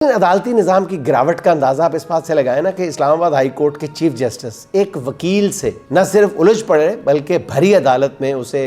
अदालती निज़ाम की गिरावट का अंदाजा आप इस बात से लगाए ना कि इस्लामाबाद हाई कोर्ट के चीफ जस्टिस एक वकील से न सिर्फ उलझ पड़े बल्कि भरी अदालत में उसे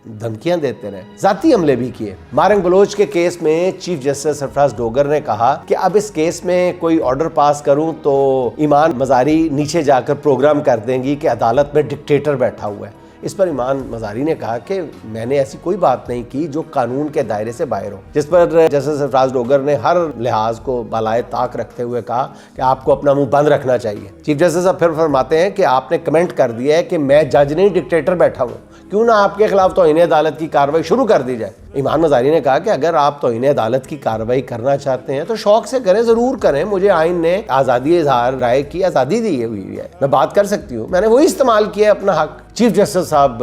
धमकियां देते रहे, जाती हमले भी किए। मारंग बलोच के केस में चीफ जस्टिस सरफराज डोगर ने कहा कि अब इस केस में कोई ऑर्डर पास करूं तो ईमान मजारी नीचे जाकर प्रोग्राम कर देंगी कि अदालत में डिक्टेटर बैठा हुआ है। इस पर ईमान मजारी ने कहा कि मैंने ऐसी कोई बात नहीं की जो कानून के दायरे से बाहर हो, जिस पर जस्टिस सरफराज डोगर ने हर लिहाज को बालाए ताक रखते हुए कहा कि आपको अपना मुंह बंद रखना चाहिए। चीफ जस्टिस अब फिर फरमाते हैं कि आपने कमेंट कर दिया है कि मैं जज नहीं डिक्टेटर बैठा हूँ, क्यों ना आपके खिलाफ तौहीन अदालत की कार्रवाई शुरू कर दी जाए। ईमान मजारी ने कहा कि अगर आप तौहीन अदालत की कार्रवाई करना चाहते हैं तो शौक से करें, जरूर करें। मुझे आइन ने आज़ादी इजहार राय की आज़ादी दी हुई है, मैं बात कर सकती हूँ, मैंने वही इस्तेमाल किया अपना हक। चीफ जस्टिस साहब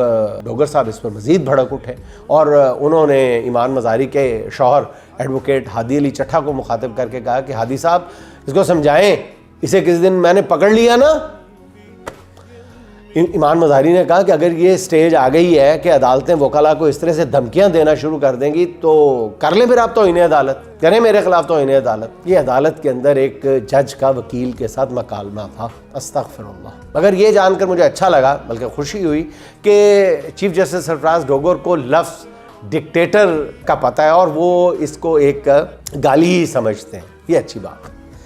डोगर साहब इस पर मजीद भड़क उठे और उन्होंने ईमान मजारी के शौहर एडवोकेट हादी अली चट्ठा को मुखातिब करके कहा कि हादी साहब इसको समझाएं, इसे किसी दिन मैंने पकड़ लिया ना। ईमान मजारी ने कहा कि अगर ये स्टेज आ गई है कि अदालतें वकला को इस तरह से धमकियां देना शुरू कर देंगी तो कर लें फिर आप तौहीन अदालत, करें मेरे खिलाफ तौहीन अदालत। ये अदालत के अंदर एक जज का वकील के साथ मकालमा था, अस्तगफिरुल्लाह। मगर ये जानकर मुझे अच्छा लगा, बल्कि खुशी हुई कि चीफ जस्टिस सरफराज डोगर को लफ्ज़ डिक्टेटर का पता है और वो इसको एक गाली ही समझते हैं। ये अच्छी बात है।